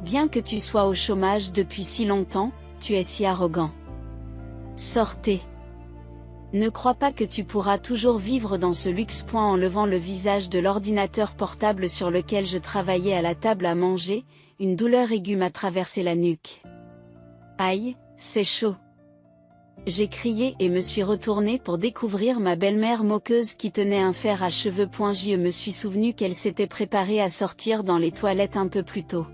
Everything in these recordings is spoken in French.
Bien que tu sois au chômage depuis si longtemps, tu es si arrogant. Sortez. Ne crois pas que tu pourras toujours vivre dans ce luxe. En levant le visage de l'ordinateur portable sur lequel je travaillais à la table à manger, une douleur aiguë m'a traversé la nuque. Aïe, c'est chaud. J'ai crié et me suis retournée pour découvrir ma belle-mère moqueuse qui tenait un fer à cheveux. Je me suis souvenu qu'elle s'était préparée à sortir dans les toilettes un peu plus tôt.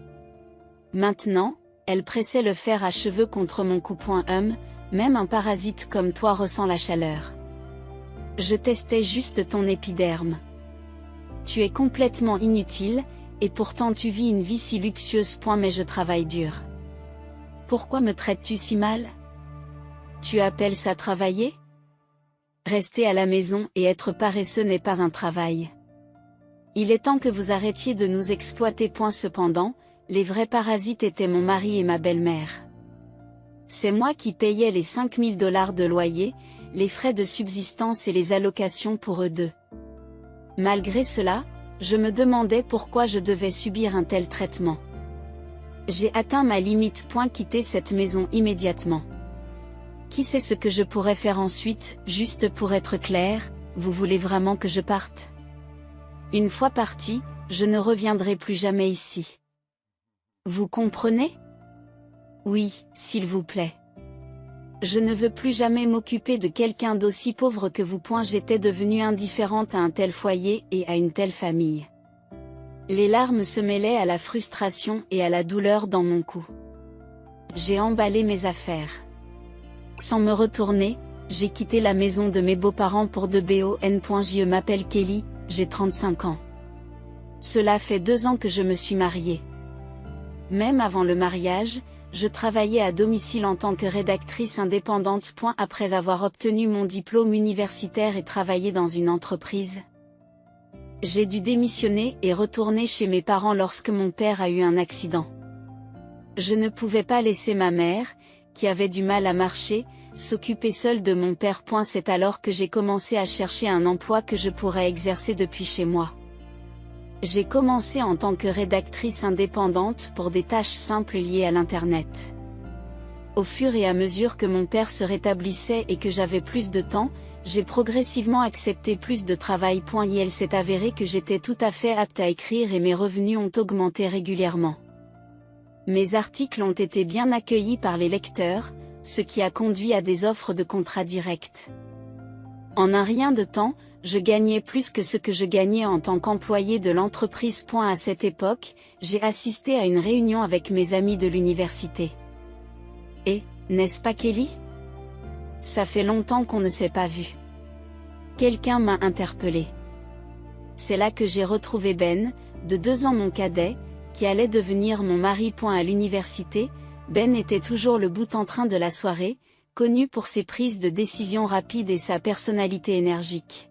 Maintenant, elle pressait le fer à cheveux contre mon cou. Même un parasite comme toi ressent la chaleur. Je testais juste ton épiderme. Tu es complètement inutile, et pourtant tu vis une vie si luxueuse. Mais je travaille dur. Pourquoi me traites-tu si mal? Tu appelles ça travailler? Rester à la maison et être paresseux n'est pas un travail. Il est temps que vous arrêtiez de nous exploiter. Cependant, les vrais parasites étaient mon mari et ma belle-mère. C'est moi qui payais les $5000 de loyer, les frais de subsistance et les allocations pour eux deux. Malgré cela, je me demandais pourquoi je devais subir un tel traitement. J'ai atteint ma limite. Quitter cette maison immédiatement. Qui sait ce que je pourrais faire ensuite? Juste pour être clair, vous voulez vraiment que je parte? Une fois parti, je ne reviendrai plus jamais ici. Vous comprenez? Oui, s'il vous plaît. Je ne veux plus jamais m'occuper de quelqu'un d'aussi pauvre que vous. J'étais devenue indifférente à un tel foyer et à une telle famille. Les larmes se mêlaient à la frustration et à la douleur dans mon cou. J'ai emballé mes affaires. Sans me retourner, j'ai quitté la maison de mes beaux-parents pour de bon. Je m'appelle Kelly, j'ai 35 ans. Cela fait 2 ans que je me suis mariée. Même avant le mariage, je travaillais à domicile en tant que rédactrice indépendante. Après avoir obtenu mon diplôme universitaire et travaillé dans une entreprise, j'ai dû démissionner et retourner chez mes parents lorsque mon père a eu un accident. Je ne pouvais pas laisser ma mère, qui avait du mal à marcher, s'occuper seule de mon père. C'est alors que j'ai commencé à chercher un emploi que je pourrais exercer depuis chez moi. J'ai commencé en tant que rédactrice indépendante pour des tâches simples liées à l'Internet. Au fur et à mesure que mon père se rétablissait et que j'avais plus de temps, j'ai progressivement accepté plus de travail. Il s'est avéré que j'étais tout à fait apte à écrire et mes revenus ont augmenté régulièrement. Mes articles ont été bien accueillis par les lecteurs, ce qui a conduit à des offres de contrats directs. En un rien de temps, je gagnais plus que ce que je gagnais en tant qu'employé de l'entreprise. À cette époque, j'ai assisté à une réunion avec mes amis de l'université. Et, n'est-ce pas Kelly? Ça fait longtemps qu'on ne s'est pas vu. Quelqu'un m'a interpellé. C'est là que j'ai retrouvé Ben, de 2 ans mon cadet, qui allait devenir mon mari. À l'université, Ben était toujours le bout en train de la soirée, connu pour ses prises de décision rapides et sa personnalité énergique.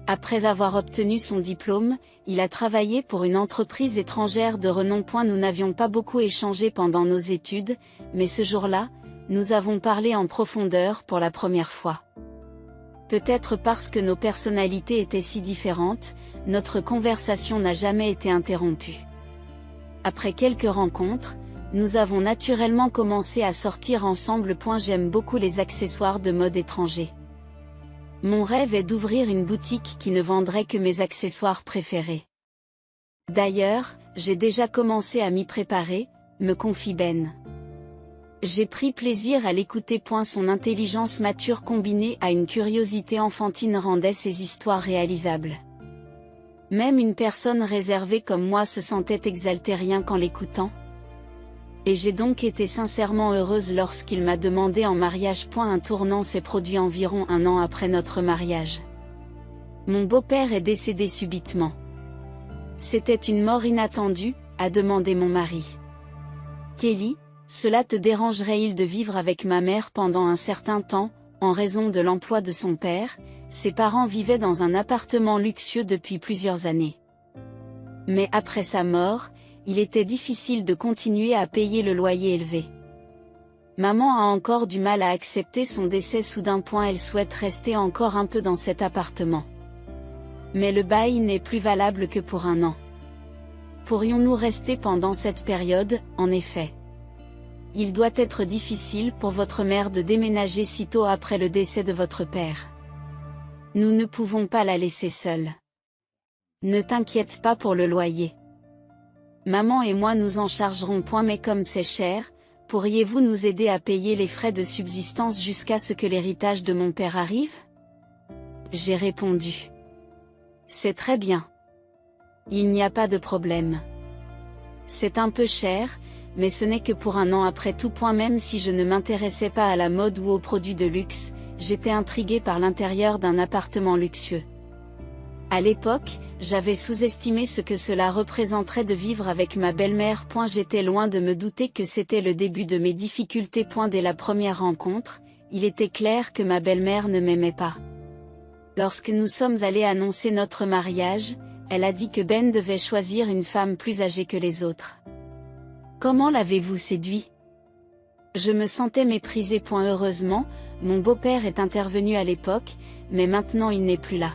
Après avoir obtenu son diplôme, il a travaillé pour une entreprise étrangère de renom. Nous n'avions pas beaucoup échangé pendant nos études, mais ce jour-là, nous avons parlé en profondeur pour la première fois. Peut-être parce que nos personnalités étaient si différentes, notre conversation n'a jamais été interrompue. Après quelques rencontres, nous avons naturellement commencé à sortir ensemble. J'aime beaucoup les accessoires de mode étrangers. Mon rêve est d'ouvrir une boutique qui ne vendrait que mes accessoires préférés. D'ailleurs, j'ai déjà commencé à m'y préparer, me confie Ben. J'ai pris plaisir à l'écouter. Son intelligence mature combinée à une curiosité enfantine rendait ses histoires réalisables. Même une personne réservée comme moi se sentait exaltée rien qu'en l'écoutant. Et j'ai donc été sincèrement heureuse lorsqu'il m'a demandé en mariage. Un tournant s'est produit environ 1 an après notre mariage. Mon beau-père est décédé subitement. C'était une mort inattendue, a demandé mon mari. Kelly, cela te dérangerait-il de vivre avec ma mère pendant un certain temps, en raison de l'emploi de son père? Ses parents vivaient dans un appartement luxueux depuis plusieurs années. Mais après sa mort, il était difficile de continuer à payer le loyer élevé. Maman a encore du mal à accepter son décès soudain. Elle souhaite rester encore un peu dans cet appartement. Mais le bail n'est plus valable que pour 1 an. Pourrions-nous rester pendant cette période, en effet? Il doit être difficile pour votre mère de déménager si tôt après le décès de votre père. Nous ne pouvons pas la laisser seule. Ne t'inquiète pas pour le loyer. Maman et moi nous en chargerons point, mais comme c'est cher, pourriez-vous nous aider à payer les frais de subsistance jusqu'à ce que l'héritage de mon père arrive? J'ai répondu. C'est très bien. Il n'y a pas de problème. C'est un peu cher, mais ce n'est que pour un an après tout. Même si je ne m'intéressais pas à la mode ou aux produits de luxe, j'étais intriguée par l'intérieur d'un appartement luxueux. À l'époque, j'avais sous-estimé ce que cela représenterait de vivre avec ma belle-mère. J'étais loin de me douter que c'était le début de mes difficultés. Dès la première rencontre, il était clair que ma belle-mère ne m'aimait pas. Lorsque nous sommes allés annoncer notre mariage, elle a dit que Ben devait choisir une femme plus âgée que les autres. Comment l'avez-vous séduit? Je me sentais méprisée. Heureusement, mon beau-père est intervenu à l'époque, mais maintenant il n'est plus là.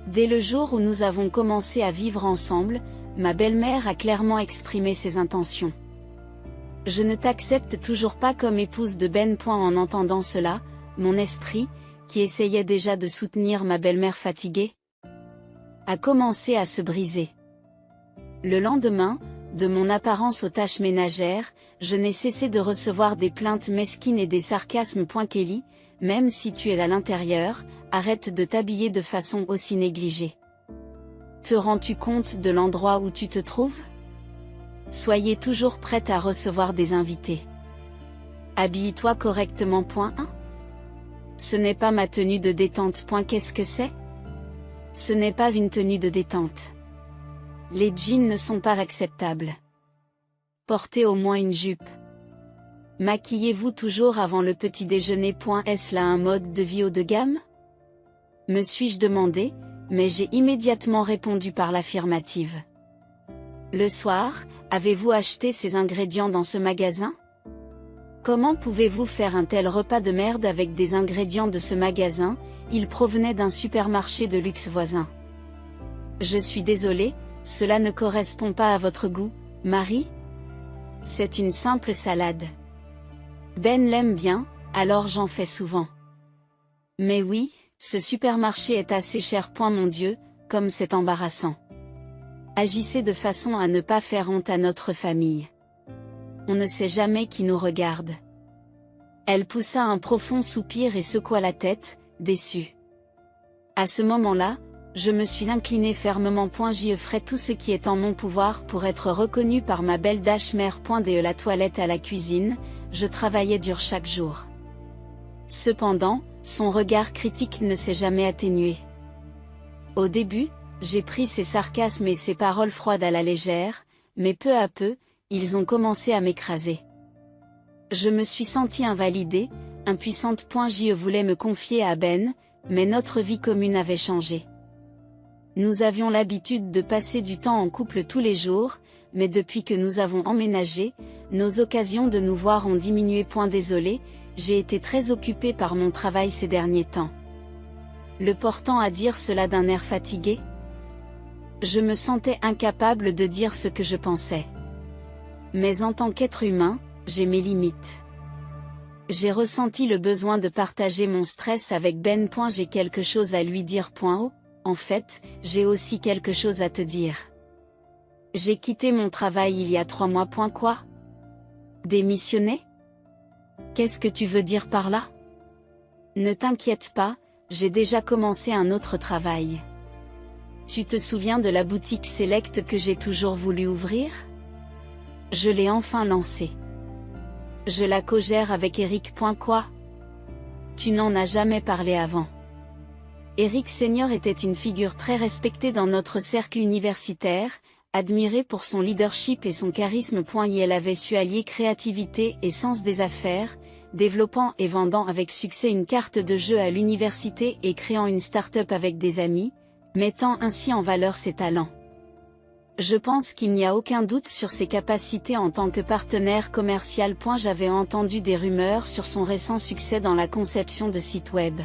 Dès le jour où nous avons commencé à vivre ensemble, ma belle-mère a clairement exprimé ses intentions. Je ne t'accepte toujours pas comme épouse de Ben. En entendant cela, mon esprit, qui essayait déjà de soutenir ma belle-mère fatiguée, a commencé à se briser. Le lendemain, de mon apparence aux tâches ménagères, je n'ai cessé de recevoir des plaintes mesquines et des sarcasmes. Kelly, même si tu es à l'intérieur, arrête de t'habiller de façon aussi négligée. Te rends-tu compte de l'endroit où tu te trouves? Soyez toujours prête à recevoir des invités. Habille-toi correctement. Ce n'est pas ma tenue de détente. Qu'est-ce que c'est? Ce n'est pas une tenue de détente. Les jeans ne sont pas acceptables. Portez au moins une jupe. Maquillez-vous toujours avant le petit déjeuner. Est-ce là un mode de vie haut de gamme? Me suis-je demandé, mais j'ai immédiatement répondu par l'affirmative. Le soir, avez-vous acheté ces ingrédients dans ce magasin? Comment pouvez-vous faire un tel repas de merde avec des ingrédients de ce magasin? Il provenait d'un supermarché de luxe voisin. Je suis désolée, cela ne correspond pas à votre goût, Marie? C'est une simple salade. Ben l'aime bien, alors j'en fais souvent. Mais oui, ce supermarché est assez cher. Mon Dieu, comme c'est embarrassant. Agissez de façon à ne pas faire honte à notre famille. On ne sait jamais qui nous regarde. Elle poussa un profond soupir et secoua la tête, déçue. À ce moment-là, je me suis inclinée fermement. J'y ferai tout ce qui est en mon pouvoir pour être reconnue par ma belle mère. De la toilette à la cuisine, je travaillais dur chaque jour. Cependant, son regard critique ne s'est jamais atténué. Au début, j'ai pris ses sarcasmes et ses paroles froides à la légère, mais peu à peu, ils ont commencé à m'écraser. Je me suis sentie invalidée, impuissante. Je voulais me confier à Ben, mais notre vie commune avait changé. Nous avions l'habitude de passer du temps en couple tous les jours, mais depuis que nous avons emménagé, nos occasions de nous voir ont diminué. Désolée, j'ai été très occupée par mon travail ces derniers temps. Le portant à dire cela d'un air fatigué. Je me sentais incapable de dire ce que je pensais. Mais en tant qu'être humain, j'ai mes limites. J'ai ressenti le besoin de partager mon stress avec Ben. J'ai quelque chose à lui dire. En fait, j'ai aussi quelque chose à te dire. J'ai quitté mon travail il y a 3 mois. Quoi? Démissionner? Qu'est-ce que tu veux dire par là? Ne t'inquiète pas, j'ai déjà commencé un autre travail. Tu te souviens de la boutique Select que j'ai toujours voulu ouvrir? Je l'ai enfin lancée. Je la co-gère avec Eric. Quoi? Tu n'en as jamais parlé avant. Eric Senior était une figure très respectée dans notre cercle universitaire, admiré pour son leadership et son charisme. Elle avait su allier créativité et sens des affaires, développant et vendant avec succès une carte de jeu à l'université et créant une start-up avec des amis, mettant ainsi en valeur ses talents. Je pense qu'il n'y a aucun doute sur ses capacités en tant que partenaire commercial. J'avais entendu des rumeurs sur son récent succès dans la conception de sites web.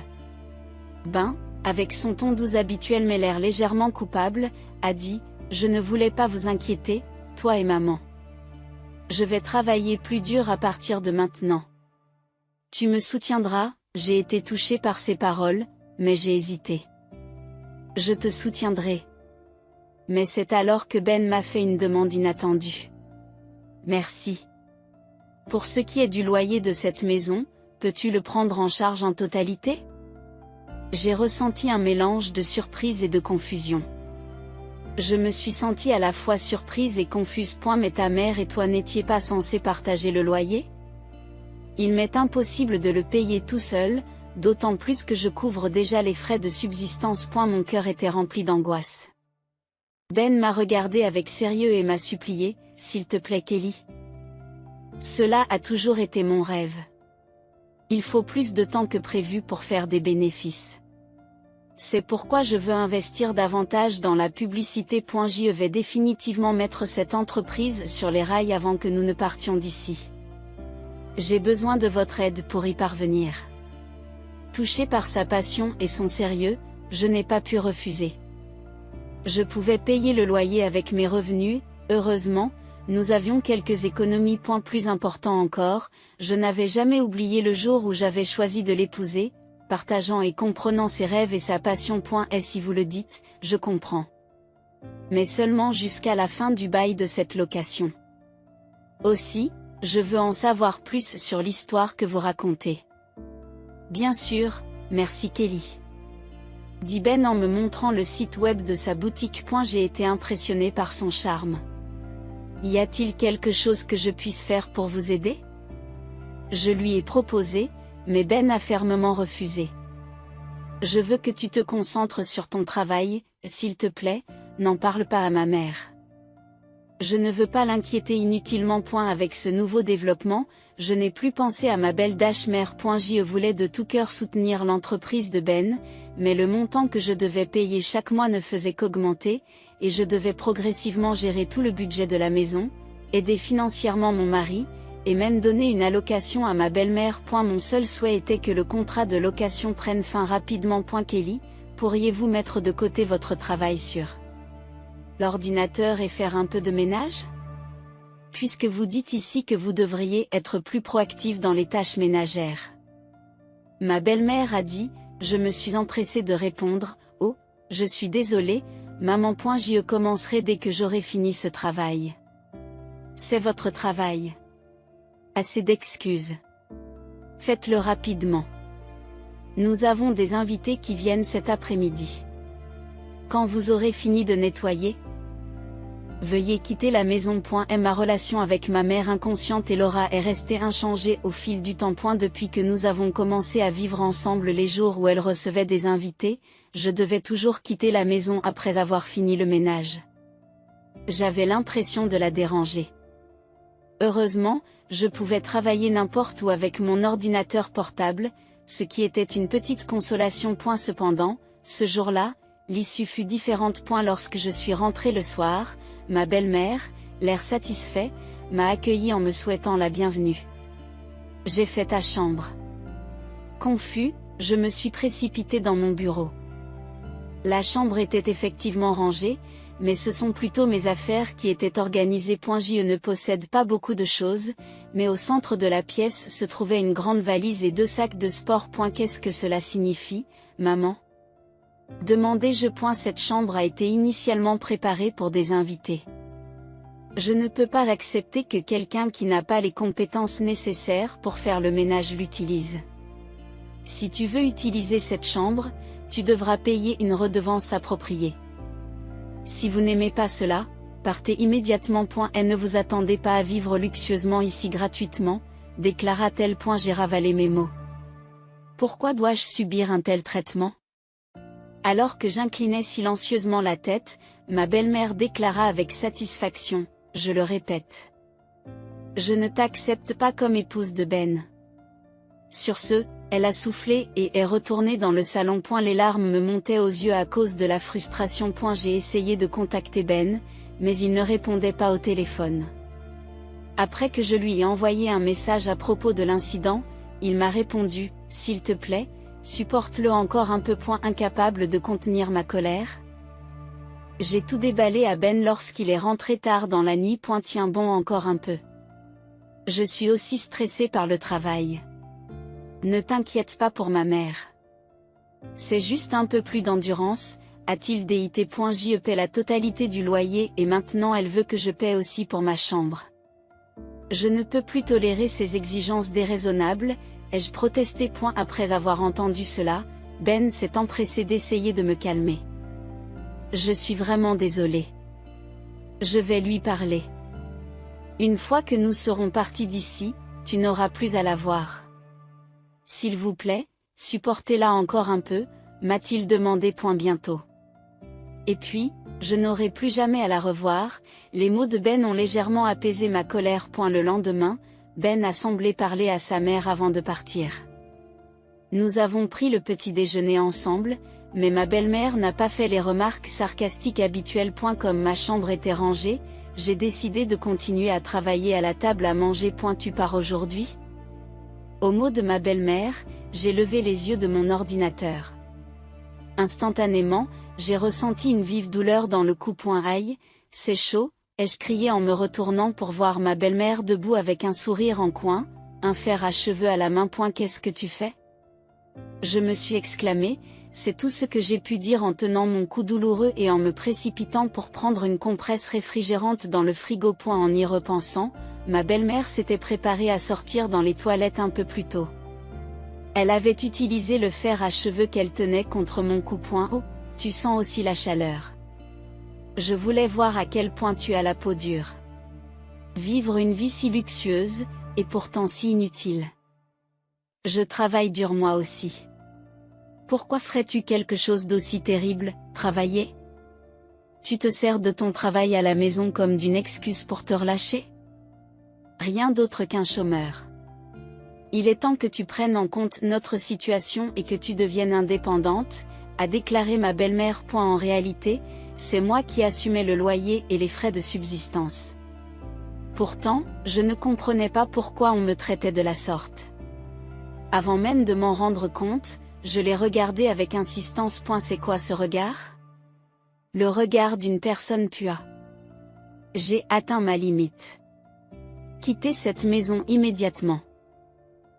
Ben, avec son ton doux habituel mais l'air légèrement coupable, a dit, je ne voulais pas vous inquiéter, toi et maman. Je vais travailler plus dur à partir de maintenant. Tu me soutiendras, j'ai été touchée par ces paroles, mais j'ai hésité. Je te soutiendrai. Mais c'est alors que Ben m'a fait une demande inattendue. Merci. Pour ce qui est du loyer de cette maison, peux-tu le prendre en charge en totalité? J'ai ressenti un mélange de surprise et de confusion. Je me suis sentie à la fois surprise et confuse. Mais ta mère et toi n'étiez pas censés partager le loyer? Il m'est impossible de le payer tout seul, d'autant plus que je couvre déjà les frais de subsistance. Mon cœur était rempli d'angoisse. Ben m'a regardé avec sérieux et m'a supplié, s'il te plaît Kelly. Cela a toujours été mon rêve. Il faut plus de temps que prévu pour faire des bénéfices. C'est pourquoi je veux investir davantage dans la publicité. Je vais définitivement mettre cette entreprise sur les rails avant que nous ne partions d'ici. J'ai besoin de votre aide pour y parvenir. Touché par sa passion et son sérieux, je n'ai pas pu refuser. Je pouvais payer le loyer avec mes revenus, heureusement, nous avions quelques économies. Plus important encore, je n'avais jamais oublié le jour où j'avais choisi de l'épouser, partageant et comprenant ses rêves et sa passion. Et si vous le dites, je comprends. Mais seulement jusqu'à la fin du bail de cette location. Aussi, je veux en savoir plus sur l'histoire que vous racontez. Bien sûr, merci Kelly. Dit Ben en me montrant le site web de sa boutique. J'ai été impressionné par son charme. Y a-t-il quelque chose que je puisse faire pour vous aider? Je lui ai proposé, mais Ben a fermement refusé. Je veux que tu te concentres sur ton travail, s'il te plaît, n'en parle pas à ma mère. Je ne veux pas l'inquiéter inutilement. Avec ce nouveau développement, je n'ai plus pensé à ma belle mère. Je voulais de tout cœur soutenir l'entreprise de Ben, mais le montant que je devais payer chaque mois ne faisait qu'augmenter, et je devais progressivement gérer tout le budget de la maison, aider financièrement mon mari, et même donner une allocation à ma belle-mère. Mon seul souhait était que le contrat de location prenne fin rapidement. Kelly, pourriez-vous mettre de côté votre travail sur l'ordinateur et faire un peu de ménage? Puisque vous dites ici que vous devriez être plus proactif dans les tâches ménagères. Ma belle-mère a dit, je me suis empressée de répondre, oh, je suis désolée, maman. Je commencerai dès que j'aurai fini ce travail. C'est votre travail. Assez d'excuses. Faites-le rapidement. Nous avons des invités qui viennent cet après-midi. Quand vous aurez fini de nettoyer, veuillez quitter la maison. Ma relation avec ma mère inconsciente et Laura est restée inchangée au fil du temps. Depuis que nous avons commencé à vivre ensemble, les jours où elle recevait des invités, je devais toujours quitter la maison après avoir fini le ménage. J'avais l'impression de la déranger. Heureusement, je pouvais travailler n'importe où avec mon ordinateur portable, ce qui était une petite consolation. Cependant, ce jour-là, l'issue fut différente. Lorsque je suis rentrée le soir, ma belle-mère, l'air satisfait, m'a accueillie en me souhaitant la bienvenue. J'ai fait ta chambre. Confus, je me suis précipitée dans mon bureau. La chambre était effectivement rangée, mais ce sont plutôt mes affaires qui étaient organisées. Je ne possède pas beaucoup de choses, mais au centre de la pièce se trouvait une grande valise et 2 sacs de sport. Qu'est-ce que cela signifie, maman? Demandai-je. Cette chambre a été initialement préparée pour des invités. Je ne peux pas accepter que quelqu'un qui n'a pas les compétences nécessaires pour faire le ménage l'utilise. Si tu veux utiliser cette chambre, tu devras payer une redevance appropriée. Si vous n'aimez pas cela, partez immédiatement. Et ne vous attendez pas à vivre luxueusement ici gratuitement, déclara-t-elle. J'ai ravalé mes mots. Pourquoi dois-je subir un tel traitement? Alors que j'inclinais silencieusement la tête, ma belle-mère déclara avec satisfaction, je le répète. Je ne t'accepte pas comme épouse de Ben. Sur ce, elle a soufflé et est retournée dans le salon. Les larmes me montaient aux yeux à cause de la frustration. J'ai essayé de contacter Ben, mais il ne répondait pas au téléphone. Après que je lui ai envoyé un message à propos de l'incident, il m'a répondu, s'il te plaît, supporte-le encore un peu. Incapable de contenir ma colère. J'ai tout déballé à Ben lorsqu'il est rentré tard dans la nuit. Tiens bon encore un peu. Je suis aussi stressée par le travail. Ne t'inquiète pas pour ma mère. C'est juste un peu plus d'endurance, a-t-il dit. Je paie la totalité du loyer et maintenant elle veut que je paie aussi pour ma chambre. Je ne peux plus tolérer ces exigences déraisonnables, ai-je protesté. Après avoir entendu cela, Ben s'est empressé d'essayer de me calmer. Je suis vraiment désolée. Je vais lui parler. Une fois que nous serons partis d'ici, tu n'auras plus à la voir. S'il vous plaît, supportez-la encore un peu, m'a-t-il demandé. Bientôt. Et puis, je n'aurai plus jamais à la revoir. Les mots de Ben ont légèrement apaisé ma colère. Le lendemain, Ben a semblé parler à sa mère avant de partir. Nous avons pris le petit déjeuner ensemble, mais ma belle-mère n'a pas fait les remarques sarcastiques habituelles. Comme ma chambre était rangée, j'ai décidé de continuer à travailler à la table à manger. Tu pars aujourd'hui ? Au mot de ma belle-mère, j'ai levé les yeux de mon ordinateur. Instantanément, j'ai ressenti une vive douleur dans le cou. Aïe, c'est chaud, ai-je crié en me retournant pour voir ma belle-mère debout avec un sourire en coin, un fer à cheveux à la main. Qu'est-ce que tu fais ? Je me suis exclamé, c'est tout ce que j'ai pu dire en tenant mon cou douloureux et en me précipitant pour prendre une compresse réfrigérante dans le frigo. En y repensant, ma belle-mère s'était préparée à sortir dans les toilettes un peu plus tôt. Elle avait utilisé le fer à cheveux qu'elle tenait contre mon cou. Oh, tu sens aussi la chaleur. Je voulais voir à quel point tu as la peau dure. Vivre une vie si luxueuse, et pourtant si inutile. Je travaille dur moi aussi. Pourquoi ferais-tu quelque chose d'aussi terrible, travailler ? Tu te sers de ton travail à la maison comme d'une excuse pour te relâcher ? Rien d'autre qu'un chômeur. Il est temps que tu prennes en compte notre situation et que tu deviennes indépendante, a déclaré ma belle-mère. En réalité, c'est moi qui assumais le loyer et les frais de subsistance. Pourtant, je ne comprenais pas pourquoi on me traitait de la sorte. Avant même de m'en rendre compte, je l'ai regardé avec insistance. C'est quoi ce regard ? Le regard d'une personne puante. J'ai atteint ma limite. Quitter cette maison immédiatement.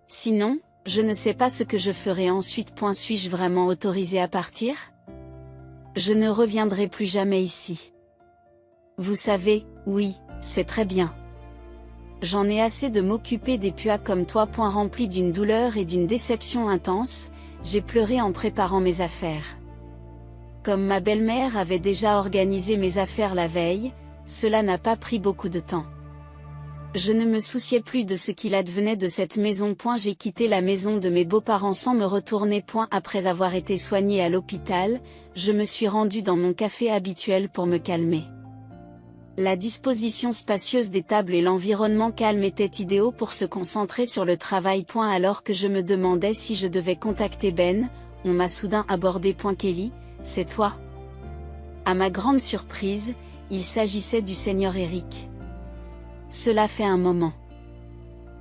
Sinon, je ne sais pas ce que je ferai ensuite. Suis-je vraiment autorisée à partir ? Je ne reviendrai plus jamais ici. Vous savez, oui, c'est très bien. J'en ai assez de m'occuper des puants comme toi. Rempli d'une douleur et d'une déception intense, j'ai pleuré en préparant mes affaires. Comme ma belle-mère avait déjà organisé mes affaires la veille, cela n'a pas pris beaucoup de temps. Je ne me souciais plus de ce qu'il advenait de cette maison. J'ai quitté la maison de mes beaux-parents sans me retourner. Après avoir été soignée à l'hôpital, je me suis rendue dans mon café habituel pour me calmer. La disposition spacieuse des tables et l'environnement calme étaient idéaux pour se concentrer sur le travail. Alors que je me demandais si je devais contacter Ben, on m'a soudain abordé. Kelly, c'est toi ? À ma grande surprise, il s'agissait du Seigneur Eric. Cela fait un moment.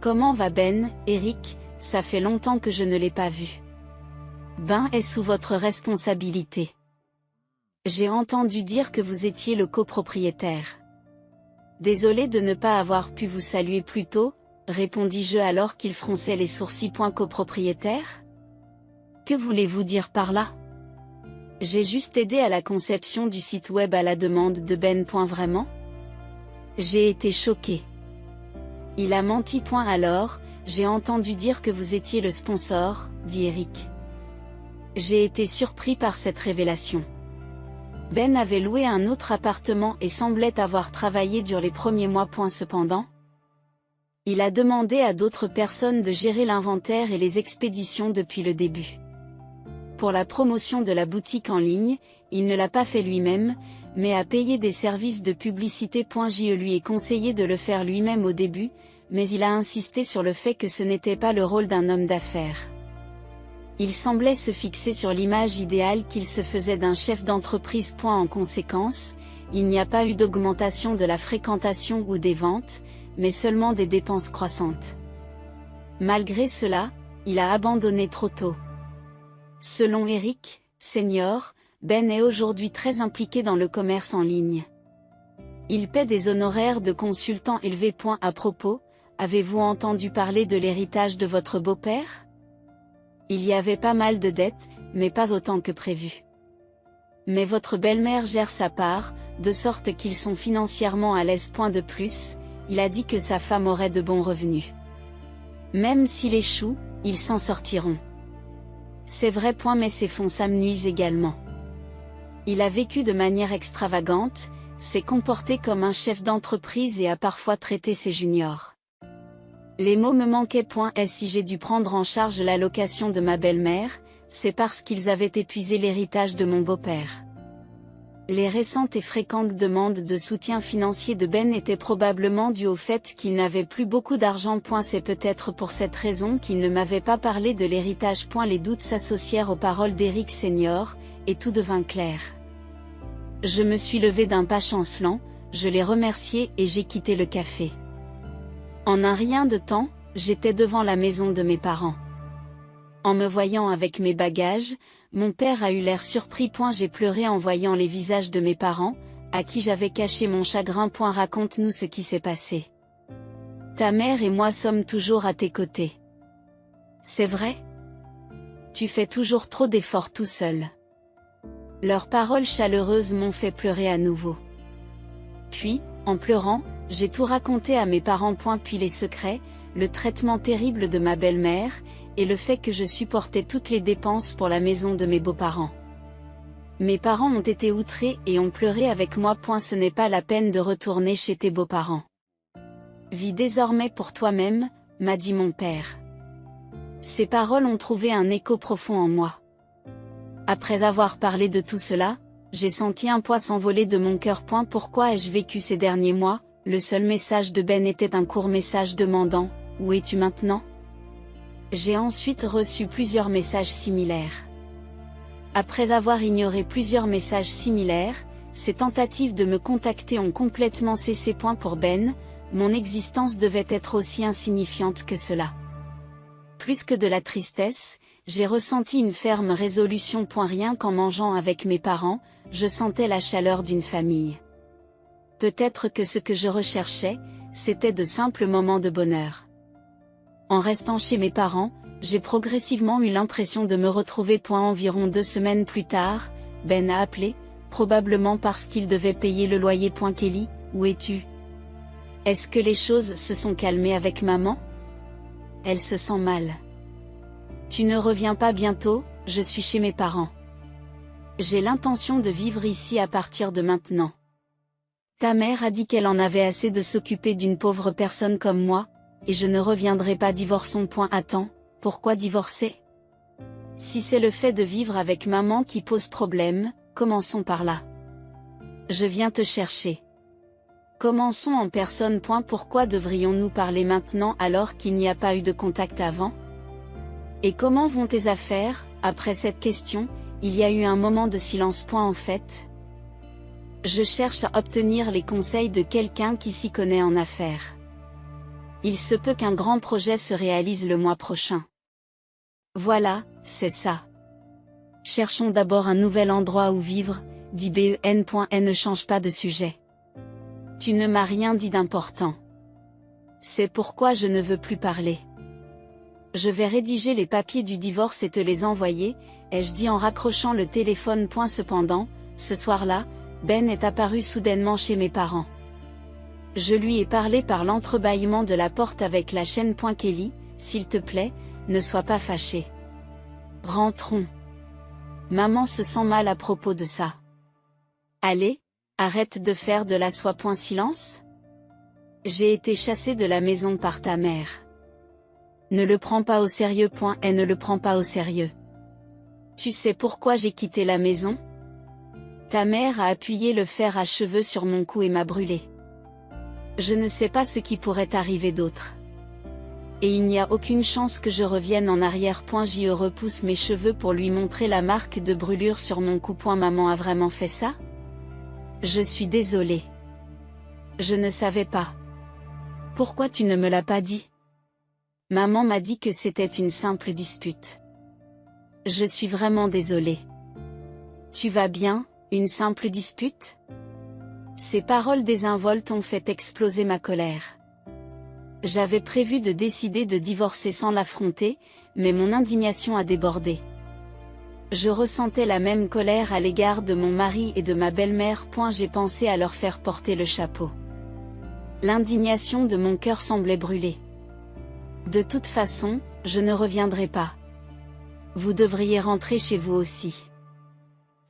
Comment va Ben, Eric ? Ça fait longtemps que je ne l'ai pas vu. Ben est sous votre responsabilité. J'ai entendu dire que vous étiez le copropriétaire. Désolé de ne pas avoir pu vous saluer plus tôt, répondis-je alors qu'il fronçait les sourcils. Copropriétaire ? Que voulez-vous dire par là ? J'ai juste aidé à la conception du site web à la demande de Ben. Vraiment ? J'ai été choquée. Il a menti. Alors, j'ai entendu dire que vous étiez le sponsor, dit Eric. J'ai été surpris par cette révélation. Ben avait loué un autre appartement et semblait avoir travaillé dur les premiers mois. Cependant, il a demandé à d'autres personnes de gérer l'inventaire et les expéditions depuis le début. Pour la promotion de la boutique en ligne, il ne l'a pas fait lui-même, mais a payé des services de publicité. Je lui ai conseillé de le faire lui-même au début, mais il a insisté sur le fait que ce n'était pas le rôle d'un homme d'affaires. Il semblait se fixer sur l'image idéale qu'il se faisait d'un chef d'entreprise. En conséquence, il n'y a pas eu d'augmentation de la fréquentation ou des ventes, mais seulement des dépenses croissantes. Malgré cela, il a abandonné trop tôt. Selon Eric, Senior, Ben est aujourd'hui très impliqué dans le commerce en ligne. Il paie des honoraires de consultant élevés. À propos, avez-vous entendu parler de l'héritage de votre beau-père? Il y avait pas mal de dettes, mais pas autant que prévu. Mais votre belle-mère gère sa part, de sorte qu'ils sont financièrement à l'aise. De plus, il a dit que sa femme aurait de bons revenus. Même s'il échoue, ils s'en sortiront. C'est vrai. Mais ses fonds s'amenuisent également. Il a vécu de manière extravagante, s'est comporté comme un chef d'entreprise et a parfois traité ses juniors. Les mots me manquaient. Et si j'ai dû prendre en charge l'allocation de ma belle-mère, c'est parce qu'ils avaient épuisé l'héritage de mon beau-père. Les récentes et fréquentes demandes de soutien financier de Ben étaient probablement dues au fait qu'il n'avait plus beaucoup d'argent. C'est peut-être pour cette raison qu'il ne m'avait pas parlé de l'héritage. Les doutes s'associèrent aux paroles d'Eric Senior, et tout devint clair. Je me suis levé d'un pas chancelant, je l'ai remercié et j'ai quitté le café. En un rien de temps, j'étais devant la maison de mes parents. En me voyant avec mes bagages, mon père a eu l'air surpris. J'ai pleuré en voyant les visages de mes parents, à qui j'avais caché mon chagrin. Raconte-nous ce qui s'est passé. Ta mère et moi sommes toujours à tes côtés. C'est vrai? Tu fais toujours trop d'efforts tout seul. Leurs paroles chaleureuses m'ont fait pleurer à nouveau. Puis, en pleurant, j'ai tout raconté à mes parents. Puis les secrets, le traitement terrible de ma belle-mère, et le fait que je supportais toutes les dépenses pour la maison de mes beaux-parents. Mes parents ont été outrés et ont pleuré avec moi. Ce n'est pas la peine de retourner chez tes beaux-parents. Vis désormais pour toi-même, m'a dit mon père. Ces paroles ont trouvé un écho profond en moi. Après avoir parlé de tout cela, j'ai senti un poids s'envoler de mon cœur. Pourquoi ai-je vécu ces derniers mois? Le seul message de Ben était un court message demandant « Où es-tu maintenant ?» J'ai ensuite reçu plusieurs messages similaires. Après avoir ignoré plusieurs messages similaires, ces tentatives de me contacter ont complètement cessé. Pour Ben, mon existence devait être aussi insignifiante que cela. Plus que de la tristesse, j'ai ressenti une ferme résolution. Rien qu'en mangeant avec mes parents, je sentais la chaleur d'une famille. Peut-être que ce que je recherchais, c'était de simples moments de bonheur. En restant chez mes parents, j'ai progressivement eu l'impression de me retrouver. Environ 2 semaines plus tard, Ben a appelé, probablement parce qu'il devait payer le loyer. Kelly, où es-tu? Est-ce que les choses se sont calmées avec maman? Elle se sent mal. Tu ne reviens pas bientôt? Je suis chez mes parents. J'ai l'intention de vivre ici à partir de maintenant. Ta mère a dit qu'elle en avait assez de s'occuper d'une pauvre personne comme moi, et je ne reviendrai pas. Divorçons. Attends, pourquoi divorcer? Si c'est le fait de vivre avec maman qui pose problème, commençons par là. Je viens te chercher. Commençons en personne. Pourquoi devrions-nous parler maintenant alors qu'il n'y a pas eu de contact avant? Et comment vont tes affaires? Après cette question, il y a eu un moment de silence. En fait, je cherche à obtenir les conseils de quelqu'un qui s'y connaît en affaires. Il se peut qu'un grand projet se réalise le mois prochain. Voilà, c'est ça. Cherchons d'abord un nouvel endroit où vivre, dit Ben. Ne change pas de sujet. Tu ne m'as rien dit d'important. C'est pourquoi je ne veux plus parler. Je vais rédiger les papiers du divorce et te les envoyer, ai-je dit en raccrochant le téléphone. Cependant, ce soir-là, Ben est apparu soudainement chez mes parents. Je lui ai parlé par l'entrebâillement de la porte avec la chaîne. Kelly, s'il te plaît, ne sois pas fâché. Rentrons. Maman se sent mal à propos de ça. Allez, arrête de faire de la soie. Silence. J'ai été chassée de la maison par ta mère. Ne le prends pas au sérieux. Et ne le prends pas au sérieux. Tu sais pourquoi j'ai quitté la maison? Ta mère a appuyé le fer à cheveux sur mon cou et m'a brûlé. Je ne sais pas ce qui pourrait arriver d'autre. Et il n'y a aucune chance que je revienne en arrière. Je repousse mes cheveux pour lui montrer la marque de brûlure sur mon cou. Maman a vraiment fait ça? Je suis désolée. Je ne savais pas. Pourquoi tu ne me l'as pas dit? Maman m'a dit que c'était une simple dispute. Je suis vraiment désolée. Tu vas bien, une simple dispute? Ces paroles désinvoltes ont fait exploser ma colère. J'avais prévu de décider de divorcer sans l'affronter, mais mon indignation a débordé. Je ressentais la même colère à l'égard de mon mari et de ma belle-mère. J'ai pensé à leur faire porter le chapeau. L'indignation de mon cœur semblait brûler. De toute façon, je ne reviendrai pas. Vous devriez rentrer chez vous aussi.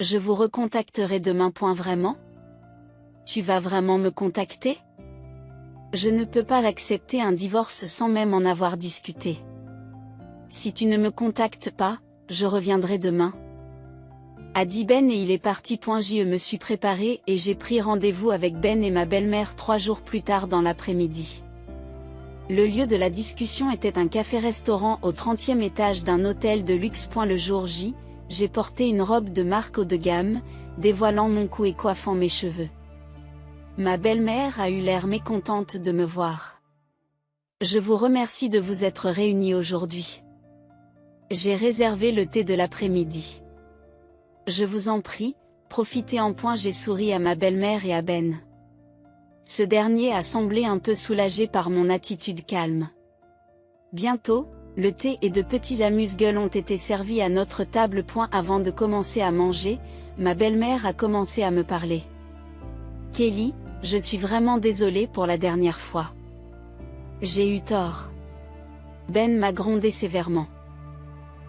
Je vous recontacterai demain. Vraiment? Tu vas vraiment me contacter? Je ne peux pas accepter un divorce sans même en avoir discuté. Si tu ne me contactes pas, je reviendrai demain. A dit Ben et il est parti. Je me suis préparé et j'ai pris rendez-vous avec Ben et ma belle-mère 3 jours plus tard dans l'après-midi. Le lieu de la discussion était un café-restaurant au 30e étage d'un hôtel de luxe. Le jour J, j'ai porté une robe de marque haut de gamme, dévoilant mon cou et coiffant mes cheveux. Ma belle-mère a eu l'air mécontente de me voir. Je vous remercie de vous être réunis aujourd'hui. J'ai réservé le thé de l'après-midi. Je vous en prie, profitez en. J'ai souri à ma belle-mère et à Ben. Ce dernier a semblé un peu soulagé par mon attitude calme. Bientôt, le thé et de petits amuse-gueules ont été servis à notre table. Avant de commencer à manger, ma belle-mère a commencé à me parler. Kelly, je suis vraiment désolée pour la dernière fois. J'ai eu tort. Ben m'a grondé sévèrement.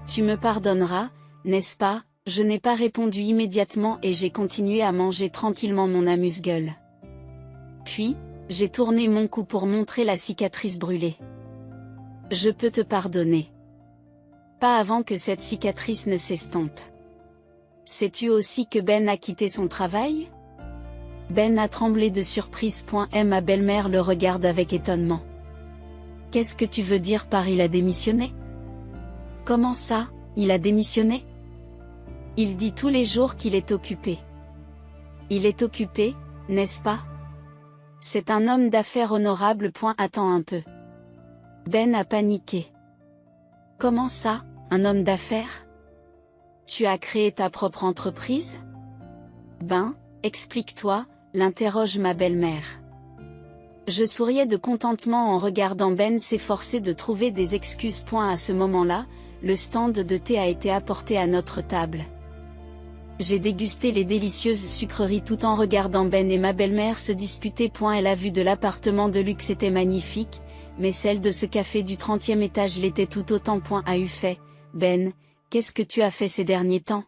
Tu me pardonneras, n'est-ce pas? Je n'ai pas répondu immédiatement et j'ai continué à manger tranquillement mon amuse-gueule. Puis, j'ai tourné mon cou pour montrer la cicatrice brûlée. Je peux te pardonner. Pas avant que cette cicatrice ne s'estompe. Sais-tu aussi que Ben a quitté son travail? Ben a tremblé de surprise. Ma belle-mère le regarde avec étonnement. Qu'est-ce que tu veux dire par il a démissionné? Comment ça, il a démissionné? Il dit tous les jours qu'il est occupé. Il est occupé, n'est-ce pas? C'est un homme d'affaires honorable. Attends un peu. Ben a paniqué. Comment ça, un homme d'affaires? Tu as créé ta propre entreprise? Ben, explique-toi, l'interroge ma belle-mère. Je souriais de contentement en regardant Ben s'efforcer de trouver des excuses. À ce moment-là, le stand de thé a été apporté à notre table. J'ai dégusté les délicieuses sucreries tout en regardant Ben et ma belle-mère se disputer. La vue de l'appartement de luxe était magnifique, mais celle de ce café du 30e étage l'était tout autant. A eu fait, Ben, qu'est-ce que tu as fait ces derniers temps?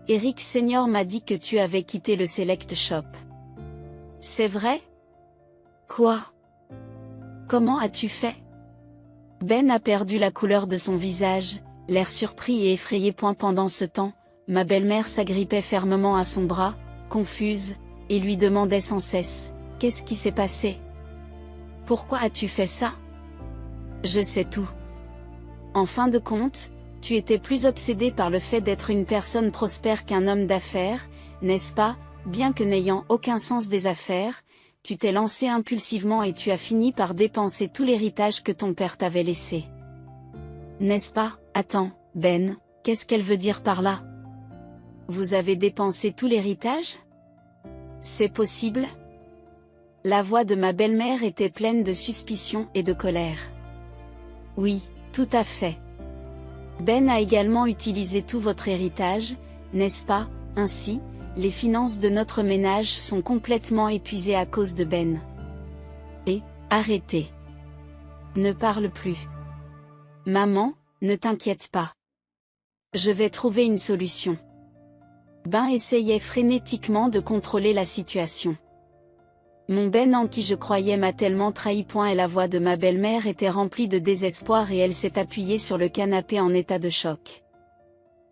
Eric Senior m'a dit que tu avais quitté le Select Shop. C'est vrai? Quoi? Comment as-tu fait? Ben a perdu la couleur de son visage, l'air surpris et effrayé. Pendant ce temps, ma belle-mère s'agrippait fermement à son bras, confuse, et lui demandait sans cesse, « Qu'est-ce qui s'est passé? Pourquoi as-tu fait ça? » Je sais tout. En fin de compte, tu étais plus obsédé par le fait d'être une personne prospère qu'un homme d'affaires, n'est-ce pas? Bien que n'ayant aucun sens des affaires, tu t'es lancé impulsivement et tu as fini par dépenser tout l'héritage que ton père t'avait laissé. N'est-ce pas? Attends, Ben, qu'est-ce qu'elle veut dire par là? Vous avez dépensé tout l'héritage? C'est possible? La voix de ma belle-mère était pleine de suspicion et de colère. Oui, tout à fait. Ben a également utilisé tout votre héritage, n'est-ce pas? Ainsi, les finances de notre ménage sont complètement épuisées à cause de Ben. Et, arrêtez. Ne parle plus. Maman, ne t'inquiète pas. Je vais trouver une solution. Ben essayait frénétiquement de contrôler la situation. Mon Ben en qui je croyais m'a tellement trahi. Et la voix de ma belle-mère était remplie de désespoir et elle s'est appuyée sur le canapé en état de choc.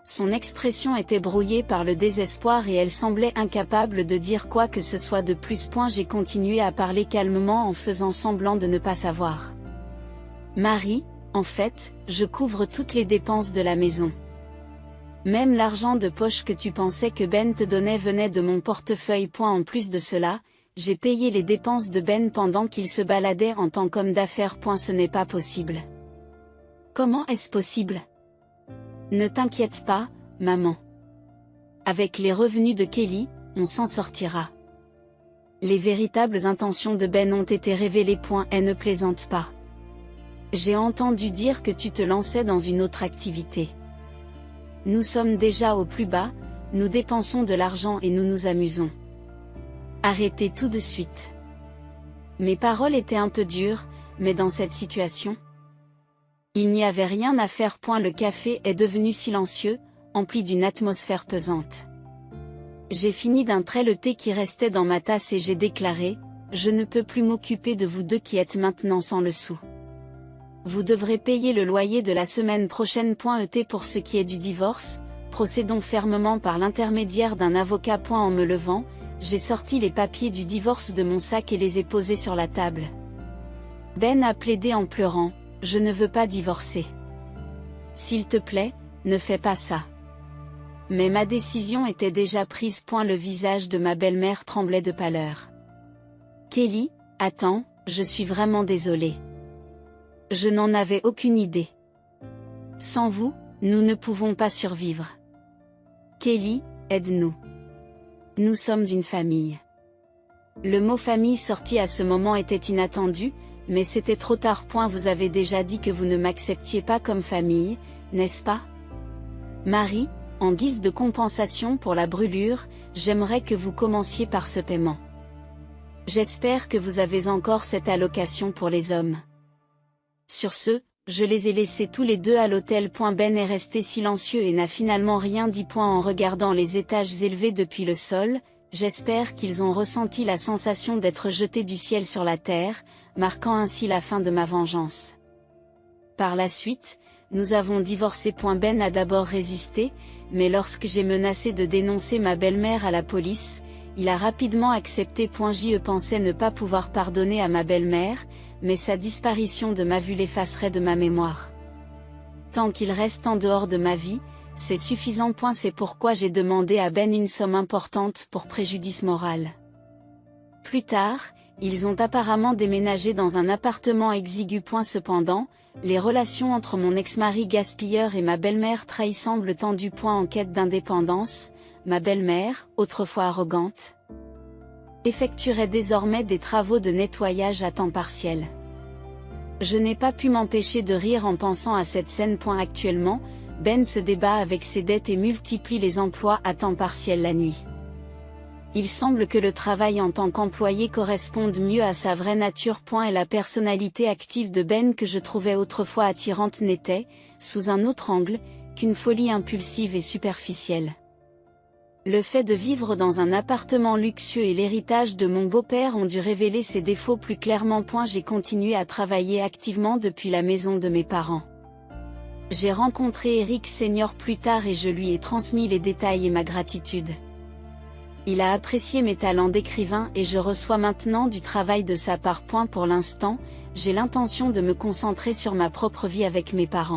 Son expression était brouillée par le désespoir et elle semblait incapable de dire quoi que ce soit de plus. J'ai continué à parler calmement en faisant semblant de ne pas savoir. Marie, en fait, je couvre toutes les dépenses de la maison. Même l'argent de poche que tu pensais que Ben te donnait venait de mon portefeuille. En plus de cela, j'ai payé les dépenses de Ben pendant qu'il se baladait en tant qu'homme d'affaires. Ce n'est pas possible. Comment est-ce possible? Ne t'inquiète pas, maman. Avec les revenus de Kelly, on s'en sortira. Les véritables intentions de Ben ont été révélées. Elle ne plaisante pas. J'ai entendu dire que tu te lançais dans une autre activité. Nous sommes déjà au plus bas, nous dépensons de l'argent et nous nous amusons. Arrêtez tout de suite. Mes paroles étaient un peu dures, mais dans cette situation, il n'y avait rien à faire. Le café est devenu silencieux, empli d'une atmosphère pesante. J'ai fini d'un trait le thé qui restait dans ma tasse et j'ai déclaré, « Je ne peux plus m'occuper de vous deux qui êtes maintenant sans le sou. Vous devrez payer le loyer de la semaine prochaine. Pour ce qui est du divorce, procédons fermement par l'intermédiaire d'un avocat. En me levant, j'ai sorti les papiers du divorce de mon sac et les ai posés sur la table. Ben a plaidé en pleurant, « Je ne veux pas divorcer. S'il te plaît, ne fais pas ça. » Mais ma décision était déjà prise. Le visage de ma belle-mère tremblait de pâleur. Kelly, attends, je suis vraiment désolée. Je n'en avais aucune idée. Sans vous, nous ne pouvons pas survivre. Kelly, aide-nous. Nous sommes une famille. Le mot famille sorti à ce moment était inattendu, mais c'était trop tard. Vous avez déjà dit que vous ne m'acceptiez pas comme famille, n'est-ce pas? Marie, en guise de compensation pour la brûlure, j'aimerais que vous commenciez par ce paiement. J'espère que vous avez encore cette allocation pour les hommes. Sur ce, je les ai laissés tous les deux à l'hôtel. Ben est resté silencieux et n'a finalement rien dit. En regardant les étages élevés depuis le sol, j'espère qu'ils ont ressenti la sensation d'être jetés du ciel sur la terre, marquant ainsi la fin de ma vengeance. Par la suite, nous avons divorcé. Ben a d'abord résisté, mais lorsque j'ai menacé de dénoncer ma belle-mère à la police, il a rapidement accepté. Je pensais ne pas pouvoir pardonner à ma belle-mère, mais sa disparition de ma vue l'effacerait de ma mémoire. Tant qu'il reste en dehors de ma vie, c'est suffisant. C'est pourquoi j'ai demandé à Ben une somme importante pour préjudice moral. Plus tard, ils ont apparemment déménagé dans un appartement exigu. Cependant, les relations entre mon ex-mari gaspilleur et ma belle-mère trahi semblent tendues. En quête d'indépendance, ma belle-mère, autrefois arrogante, effectuerait désormais des travaux de nettoyage à temps partiel. Je n'ai pas pu m'empêcher de rire en pensant à cette scène. Actuellement, Ben se débat avec ses dettes et multiplie les emplois à temps partiel la nuit. Il semble que le travail en tant qu'employé corresponde mieux à sa vraie nature. Et la personnalité active de Ben que je trouvais autrefois attirante n'était, sous un autre angle, qu'une folie impulsive et superficielle. Le fait de vivre dans un appartement luxueux et l'héritage de mon beau-père ont dû révéler ses défauts plus clairement. J'ai continué à travailler activement depuis la maison de mes parents. J'ai rencontré Eric Senior plus tard et je lui ai transmis les détails et ma gratitude. Il a apprécié mes talents d'écrivain et je reçois maintenant du travail de sa part. Pour l'instant, j'ai l'intention de me concentrer sur ma propre vie avec mes parents.